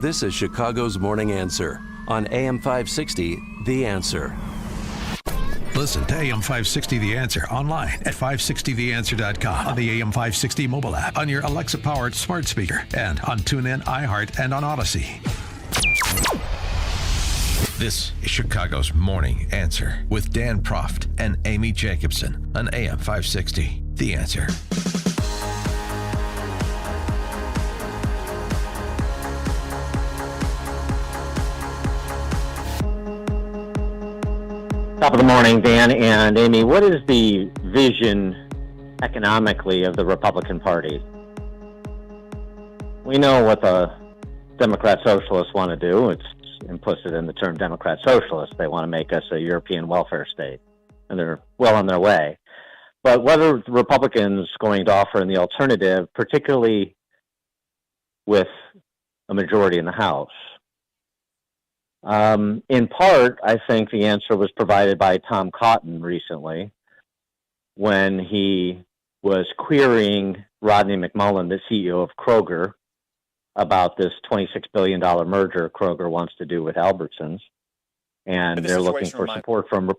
This is Chicago's Morning Answer on AM 560, The Answer. Listen to AM 560 The Answer online at 560theanswer.com, on the AM 560 mobile app, on your Alexa-powered smart speaker, and on TuneIn, iHeart, and on Odyssey. This is Chicago's Morning Answer with Dan Proft and Amy Jacobson on AM 560 The Answer. Top of the morning, Dan and Amy. What is the vision economically of the Republican Party? We know what the Democrat Socialists want to do. It's implicit in the term Democrat Socialist. They want to make us a European welfare state, and they're well on their way. But what are the Republicans going to offer in the alternative, particularly with a majority in the House? In part, I think the answer was provided by Tom Cotton recently when he was querying Rodney McMullen, the CEO of Kroger, about this $26 billion merger Kroger wants to do with Albertsons. And they're looking for support from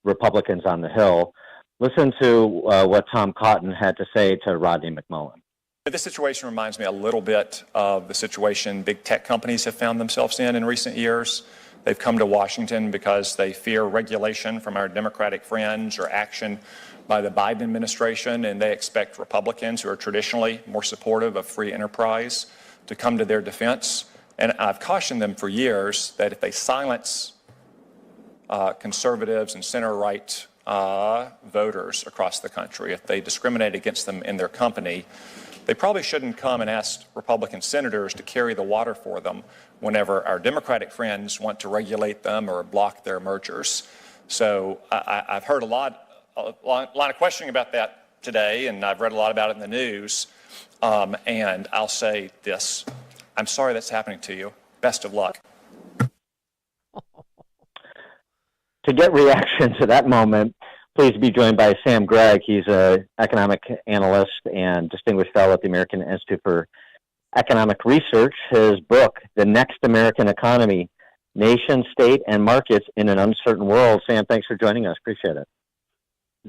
Republicans on the Hill. Listen to what Tom Cotton had to say to Rodney McMullen. This situation reminds me a little bit of the situation big tech companies have found themselves in recent years. They've come to Washington because they fear regulation from our Democratic friends or action by the Biden administration, and they expect Republicans, who are traditionally more supportive of free enterprise, to come to their defense. And I've cautioned them for years that if they silence conservatives and center-right voters across the country, if they discriminate against them in their company, they probably shouldn't come and ask Republican senators to carry the water for them whenever our Democratic friends want to regulate them or block their mergers. So I've heard a lot of questioning about that today, and I've read a lot about it in the news. And I'll say this: I'm sorry that's happening to you. Best of luck. To get reaction to that moment, pleased to be joined by Sam Gregg. He's an economic analyst and distinguished fellow at the American Institute for Economic Research. His book, The Next American Economy, Nation, State, and Markets in an Uncertain World. Sam, thanks for joining us. Appreciate it.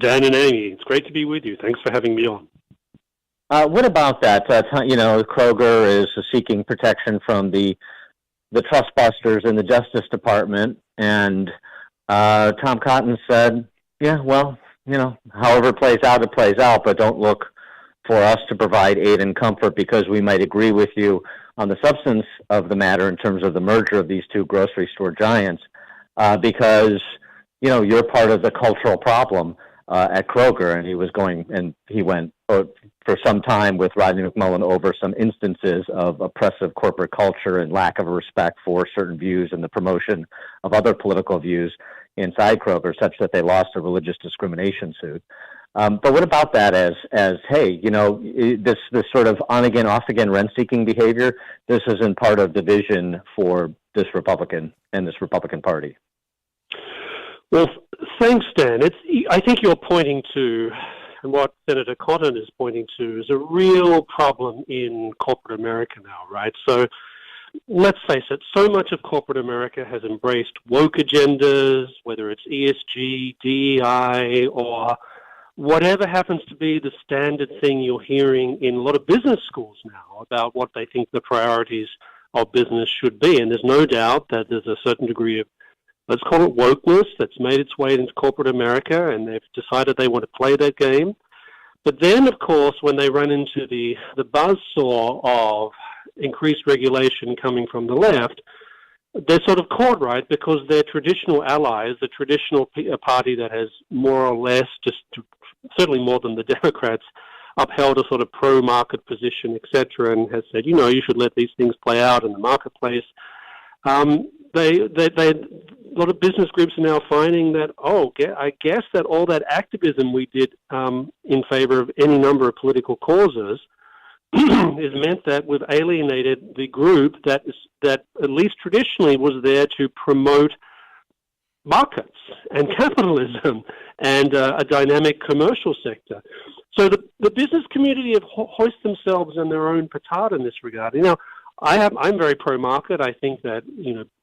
Dan and Amy, it's great to be with you. Thanks for having me on. What about that? Kroger is seeking protection from the trust busters in the Justice Department, and Tom Cotton said, yeah, well, however it plays out, but don't look for us to provide aid and comfort because we might agree with you on the substance of the matter in terms of the merger of these two grocery store giants, because, you're part of the cultural problem at Kroger. And he went for some time with Rodney McMullen over some instances of oppressive corporate culture and lack of respect for certain views and the promotion of other political views inside Kroger, such that they lost a religious discrimination suit. But what about that as hey, this sort of on-again, off-again rent-seeking behavior, this isn't part of the vision for this Republican and this Republican Party? Well, thanks, Dan. I think you're pointing to, and what Senator Cotton is pointing to, is a real problem in corporate America now, right? So let's face it, so much of corporate America has embraced woke agendas, whether it's ESG, DEI, or whatever happens to be the standard thing you're hearing in a lot of business schools now about what they think the priorities of business should be. And there's no doubt that there's a certain degree of, let's call it wokeness, that's made its way into corporate America, and they've decided they want to play that game. But then, of course, when they run into the buzzsaw of increased regulation coming from the left, they're sort of caught, right, because their traditional allies, the traditional party that has more or less, just certainly more than the Democrats, upheld a sort of pro-market position, et cetera, and has said, you should let these things play out in the marketplace. A lot of business groups are now finding that, I guess that all that activism we did in favor of any number of political causes has meant that we've alienated the group that at least traditionally was there to promote markets and capitalism and a dynamic commercial sector. So the business community have hoisted themselves in their own petard in this regard. I'm very pro-market. I think that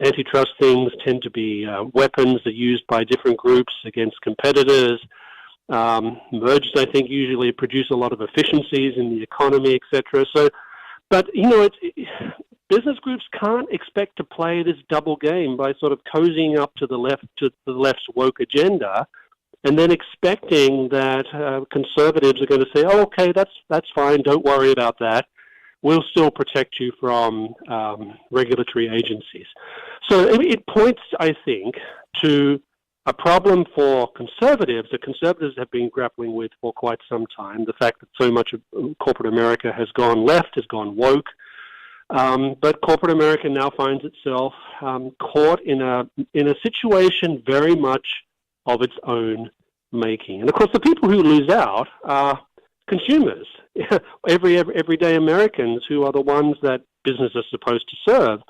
antitrust things tend to be weapons that are used by different groups against competitors. Mergers, I think, usually produce a lot of efficiencies in the economy, etc. So, but business groups can't expect to play this double game by sort of cozying up to the left's woke agenda, and then expecting that conservatives are going to say, "Oh, okay, that's fine. Don't worry about that. We'll still protect you from regulatory agencies." So it points, I think, to a problem for conservatives that conservatives have been grappling with for quite some time, the fact that so much of corporate America has gone left, has gone woke, but corporate America now finds itself caught in a situation very much of its own making. And of course, the people who lose out are consumers, everyday Americans who are the ones that business is supposed to serve.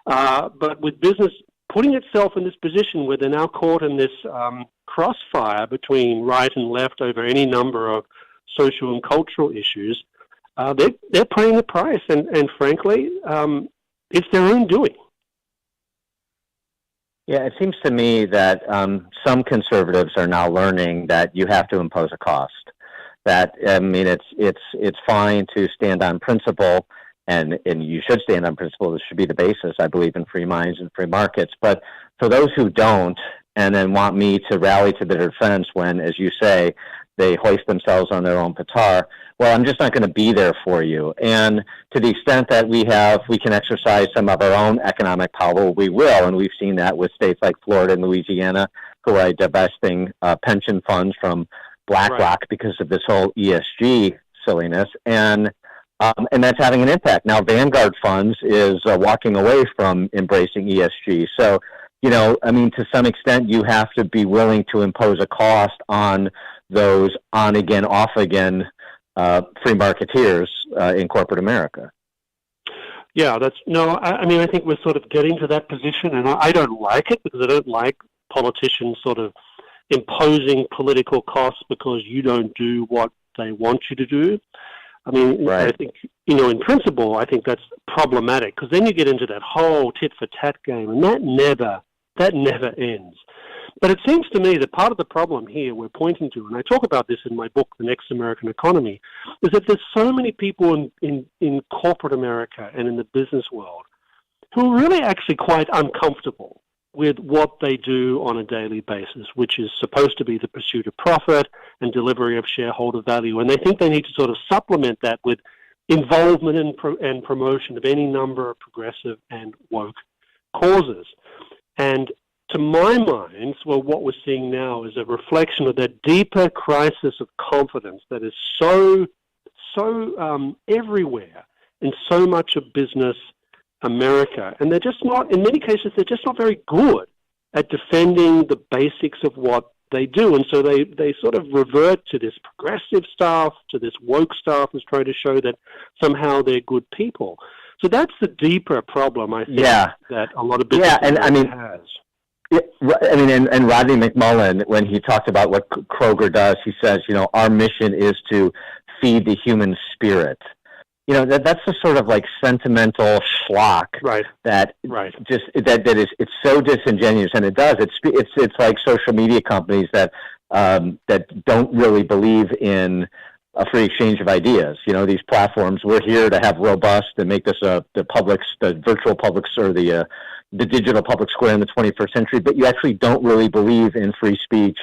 But with business putting itself in this position where they're now caught in this crossfire between right and left over any number of social and cultural issues, they're paying the price. And frankly, it's their own doing. Yeah, it seems to me that some conservatives are now learning that you have to impose a cost. That it's fine to stand on principle, and you should stand on principle. This should be the basis. I believe in free minds and free markets. But for those who don't, and then want me to rally to their defense when, as you say, they hoist themselves on their own petard, well, I'm just not going to be there for you. And to the extent that we can exercise some of our own economic power, we will. And we've seen that with states like Florida and Louisiana, who are divesting pension funds from BlackRock because of this whole ESG silliness. And that's having an impact. Now, Vanguard Funds is walking away from embracing ESG. So, to some extent, you have to be willing to impose a cost on those on-again, off-again free marketeers in corporate America. Yeah, I think we're sort of getting to that position, and I don't like it because I don't like politicians sort of imposing political costs because you don't do what they want you to do. I mean, right. I think, in principle, I think that's problematic because then you get into that whole tit-for-tat game, and that never ends. But it seems to me that part of the problem here we're pointing to, and I talk about this in my book, The Next American Economy, is that there's so many people in corporate America and in the business world who are really actually quite uncomfortable with what they do on a daily basis, which is supposed to be the pursuit of profit and delivery of shareholder value. And they think they need to sort of supplement that with involvement and promotion of any number of progressive and woke causes. And to my mind, what we're seeing now is a reflection of that deeper crisis of confidence that is so everywhere in so much of business America. And they're just not, in many cases, they're just not very good at defending the basics of what they do. And so they sort of revert to this progressive stuff, to this woke stuff, is trying to show that somehow they're good people. So that's the deeper problem, I think, that a lot of business has. Yeah, and Rodney McMullen, when he talked about what Kroger does, he says, our mission is to feed the human spirit. That's a sort of like sentimental schlock, right? That it's so disingenuous, and it does. It's like social media companies that don't really believe in a free exchange of ideas. These platforms, we're here to have robust and make this the virtual publics, or the digital public square in the 21st century, but you actually don't really believe in free speech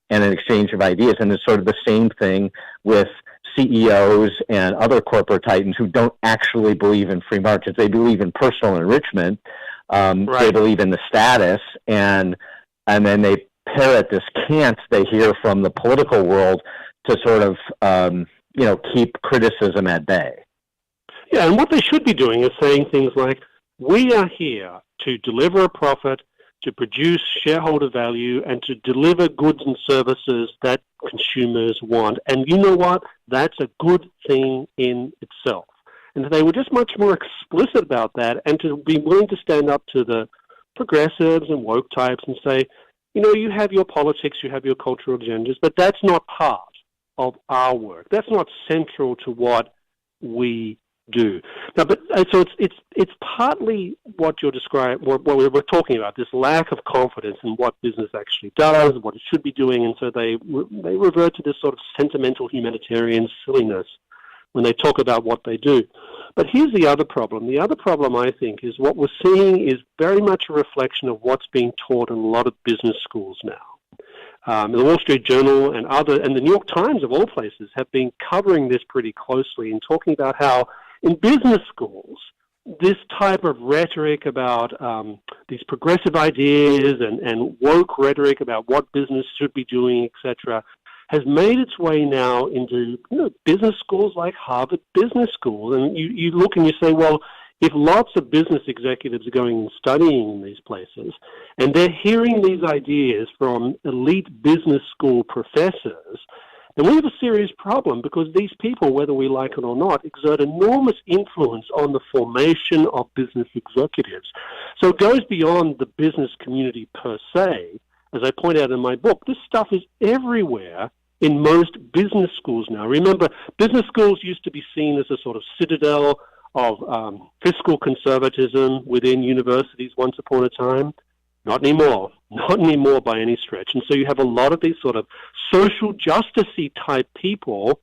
and an exchange of ideas. And it's sort of the same thing with CEOs and other corporate titans who don't actually believe in free markets. They believe in personal enrichment. They believe in the status, and then they parrot this cant they hear from the political world to sort of, keep criticism at bay. Yeah, and what they should be doing is saying things like, we are here to deliver a profit, to produce shareholder value, and to deliver goods and services that consumers want. And you know what? That's a good thing in itself. And if they were just much more explicit about that, and to be willing to stand up to the progressives and woke types and say, you have your politics, you have your cultural agendas, but that's not part of our work. That's not central to what we do. Now, but so it's partly what you're describing, what we're talking about, this lack of confidence in what business actually does, what it should be doing, and so they revert to this sort of sentimental humanitarian silliness when they talk about what they do. But here's the other problem. The other problem, I think, is what we're seeing is very much a reflection of what's being taught in a lot of business schools now. The Wall Street Journal and the New York Times, of all places, have been covering this pretty closely and talking about how in business schools, this type of rhetoric about these progressive ideas and woke rhetoric about what business should be doing, etc., has made its way now into business schools like Harvard Business School. And you look and you say, well, if lots of business executives are going and studying in these places, and they're hearing these ideas from elite business school professors, then we have a serious problem, because these people, whether we like it or not, exert enormous influence on the formation of business executives. So it goes beyond the business community per se. As I point out in my book, this stuff is everywhere in most business schools now. Remember, business schools used to be seen as a sort of citadel of fiscal conservatism within universities once upon a time. Not anymore. Not anymore by any stretch. And so you have a lot of these sort of social justice-y type people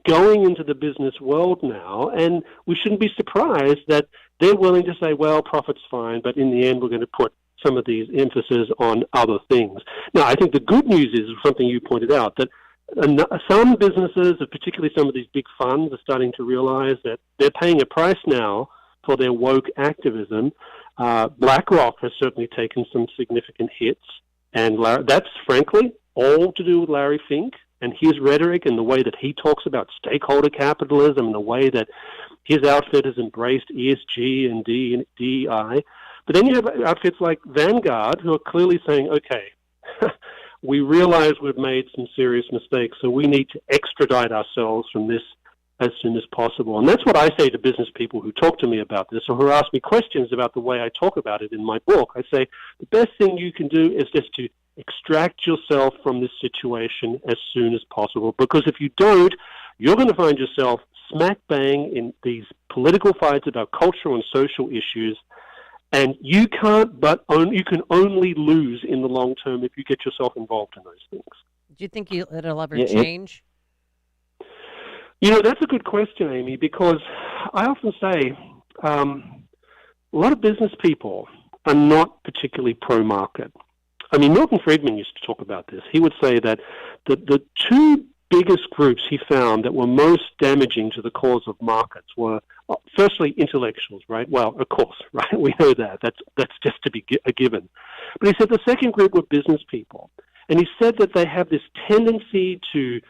going into the business world now, and we shouldn't be surprised that they're willing to say, well, profit's fine, but in the end we're going to put some of these emphasis on other things. Now, I think the good news is something you pointed out, that some businesses, particularly some of these big funds, are starting to realize that they're paying a price now for their woke activism. BlackRock has certainly taken some significant hits, and that's frankly all to do with Larry Fink and his rhetoric and the way that he talks about stakeholder capitalism and the way that his outfit has embraced ESG and DEI. But then you have outfits like Vanguard who are clearly saying, okay, we realize we've made some serious mistakes, so we need to extradite ourselves from this as soon as possible. And that's what I say to business people who talk to me about this or who ask me questions about the way I talk about it in my book. I say, the best thing you can do is just to extract yourself from this situation as soon as possible, because if you don't, you're going to find yourself smack bang in these political fights about cultural and social issues. And you can only lose in the long term if you get yourself involved in those things. Do you think it'll ever change? That's a good question, Amy, because I often say a lot of business people are not particularly pro-market. I mean, Milton Friedman used to talk about this. He would say that the two biggest groups he found that were most damaging to the cause of markets were, firstly, intellectuals, right? Well, of course, right? We know that. That's just to be a given. But he said the second group were business people. And he said that they have this tendency to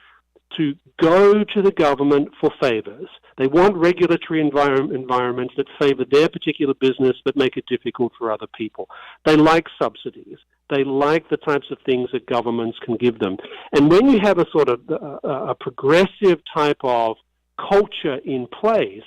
go to the government for favors. They want regulatory environments that favor their particular business but make it difficult for other people. They like subsidies. They like the types of things that governments can give them. And when you have a sort of a progressive type of culture in place,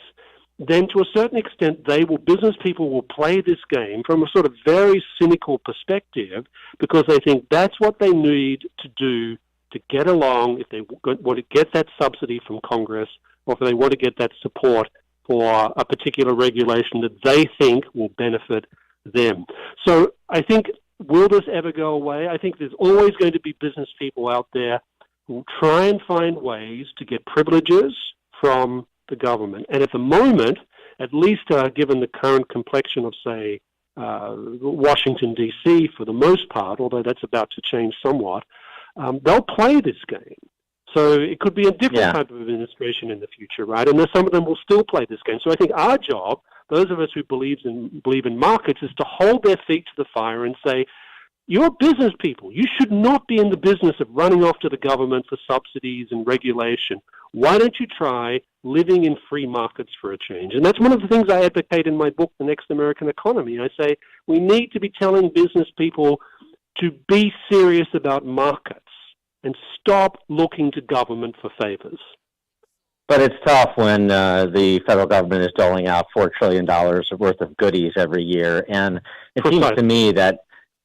then to a certain extent, business people will play this game from a sort of very cynical perspective, because they think that's what they need to do to get along if they want to get that subsidy from Congress, or if they want to get that support for a particular regulation that they think will benefit them. So I think, will this ever go away? I think there's always going to be business people out there who will try and find ways to get privileges from the government. And at the moment, at least given the current complexion of, say, Washington, D.C., for the most part, although that's about to change somewhat, they'll play this game. So it could be a different type of administration in the future, right? And some of them will still play this game. So I think our job, those of us who believe in markets, is to hold their feet to the fire and say, you're business people. You should not be in the business of running off to the government for subsidies and regulation. Why don't you try living in free markets for a change? And that's one of the things I advocate in my book, The Next American Economy. I say we need to be telling business people to be serious about markets and stop looking to government for favors. But it's tough when the federal government is doling out $4 trillion worth of goodies every year. And it seems to me that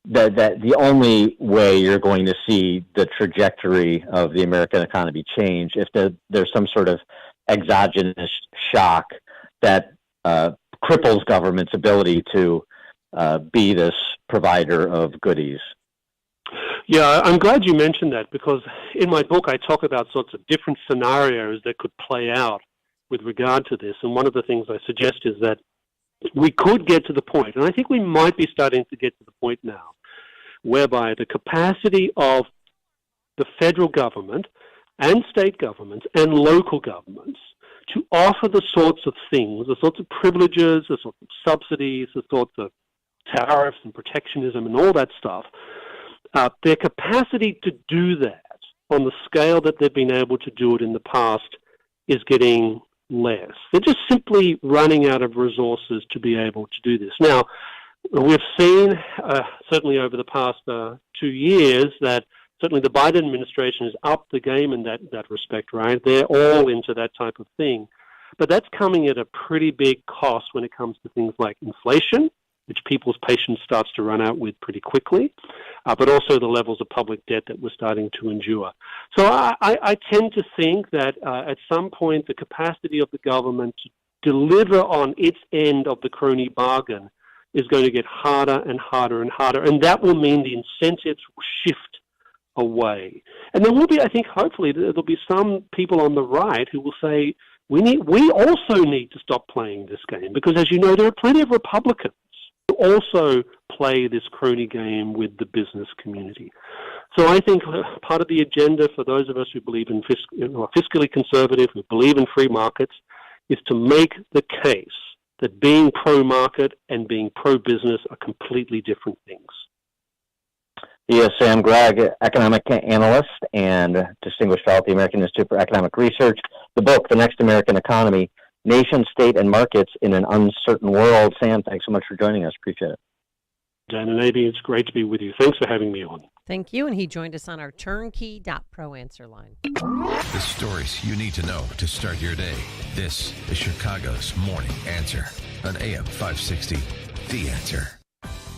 the only way you're going to see the trajectory of the American economy change if there's some sort of exogenous shock that cripples government's ability to be this provider of goodies. Yeah, I'm glad you mentioned that, because in my book I talk about sorts of different scenarios that could play out with regard to this. And one of the things I suggest is that we could get to the point, and I think we might be starting to get to the point now, whereby the capacity of the federal government and state governments and local governments to offer the sorts of things, the sorts of privileges, the sorts of subsidies, the sorts of tariffs and protectionism and all that stuff, their capacity to do that on the scale that they've been able to do it in the past is getting less. They're just simply running out of resources to be able to do this. Now, we've seen, certainly over the past 2 years, that certainly the Biden administration has upped the game in that respect, right? They're all into that type of thing. But that's coming at a pretty big cost when it comes to things like inflation, which people's patience starts to run out with pretty quickly, but also the levels of public debt that we're starting to endure. So I tend to think that at some point the capacity of the government to deliver on its end of the crony bargain is going to get harder and harder and harder, and that will mean the incentives will shift away. And there will be, I think, hopefully, there'll be some people on the right who will say, we also need to stop playing this game, because, as you know, there are plenty of Republicans who also play this crony game with the business community. So I think part of the agenda for those of us who believe in are fiscally conservative, who believe in free markets, is to make the case that being pro-market and being pro-business are completely different things. Yes, Sam Gregg, economic analyst and distinguished fellow at the American Institute for Economic Research. The book, The Next American Economy, Nation, State, and Markets in an Uncertain World. Sam, thanks so much for joining us. Appreciate it. Dan and Amy, it's great to be with you. Thanks for having me on. Thank you. And he joined us on our turnkey.pro answer line. The stories you need to know to start your day. This is Chicago's Morning Answer on AM 560. The Answer.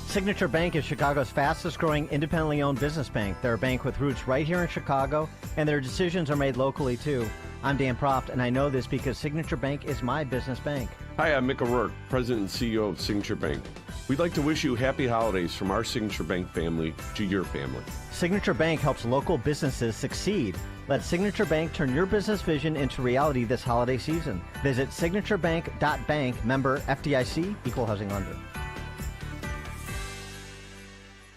Signature Bank is Chicago's fastest growing independently owned business bank. They're a bank with roots right here in Chicago, and their decisions are made locally too. I'm Dan Proft, and I know this because Signature Bank is my business bank. Hi, I'm Mick O'Rourke, President and CEO of Signature Bank. We'd like to wish you happy holidays from our Signature Bank family to your family. Signature Bank helps local businesses succeed. Let Signature Bank turn your business vision into reality this holiday season. Visit signaturebank.bank, member FDIC, equal housing lender.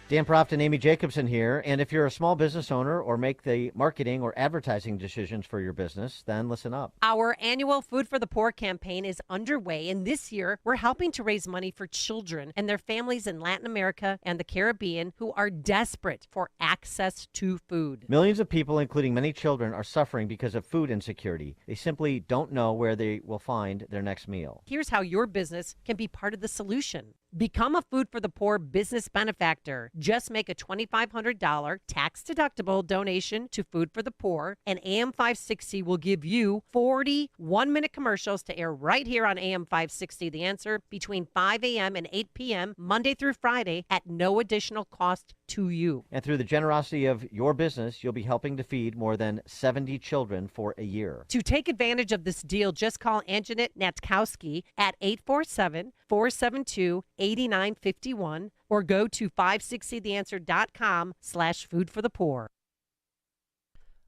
Dan Proft and Amy Jacobson here, and if you're a small business owner or make the marketing or advertising decisions for your business, then listen up. Our annual Food for the Poor campaign is underway, and this year we're helping to raise money for children and their families in Latin America and the Caribbean who are desperate for access to food. Millions of people, including many children, are suffering because of food insecurity. They simply don't know where they will find their next meal. Here's how your business can be part of the solution. Become a Food for the Poor business benefactor. Just make a $2,500 tax-deductible donation to Food for the Poor, and AM 560 will give you 40 one-minute commercials to air right here on AM 560 The Answer between 5 a.m. and 8 p.m. Monday through Friday at no additional cost to you. And through the generosity of your business, you'll be helping to feed more than 70 children for a year. To take advantage of this deal, just call Anjanette Natkowski at 847-472-8951 or go to 560theanswer.com/foodforthepoor.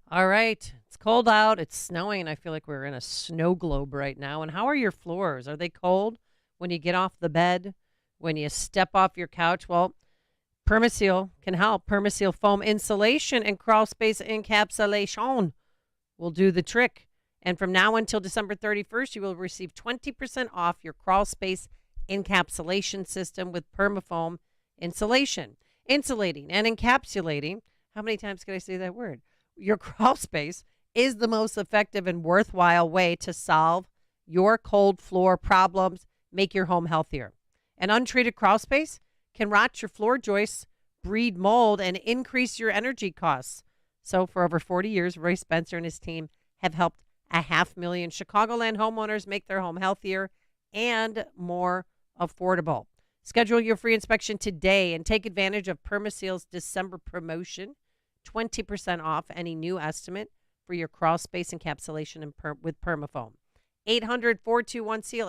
All right. It's cold out. It's snowing. I feel like we're in a snow globe right now. And how are your floors? Are they cold when you get off the bed? When you step off your couch? Well, Permaseal can help. Permaseal foam insulation and crawl space encapsulation will do the trick. And from now until December 31st, you will receive 20% off your crawl space encapsulation system with PermaFoam insulation. Insulating and encapsulating, how many times can I say that word? Your crawl space is the most effective and worthwhile way to solve your cold floor problems, make your home healthier. An untreated crawl space can rot your floor joists, breed mold, and increase your energy costs. So for over 40 years, Roy Spencer and his team have helped 500,000 Chicagoland homeowners make their home healthier and more affordable. Schedule your free inspection today and take advantage of Permaseal's December promotion. 20% off any new estimate for your crawl space encapsulation with PermaFoam. 800-421-SEAL,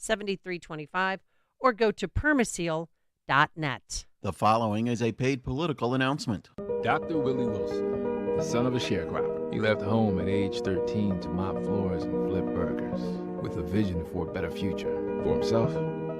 800-421-7325, or go to permaseal.net. The following is a paid political announcement. Dr. Willie Wilson, the son of a sharecropper. He left home at age 13 to mop floors and flip burgers, with a vision for a better future for himself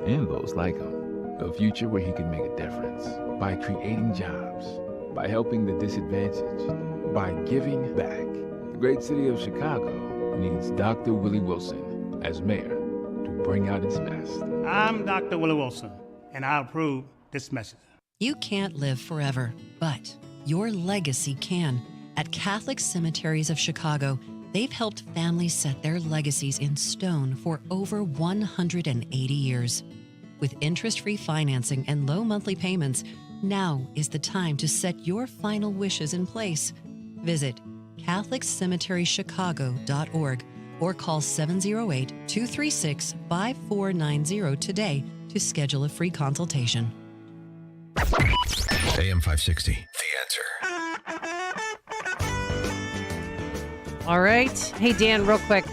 and those like him. A future where he could make a difference by creating jobs, by helping the disadvantaged, by giving back. The great city of Chicago needs Dr. Willie Wilson as mayor to bring out its best. I'm Dr. Willie Wilson, and I approve this message. You can't live forever, but your legacy can. At Catholic Cemeteries of Chicago, they've helped families set their legacies in stone for over 180 years. With interest-free financing and low monthly payments, now is the time to set your final wishes in place. Visit CatholicCemeteryChicago.org or call 708-236-5490 today to schedule a free consultation. AM 560, The Answer. All right. Hey, Dan, real quick.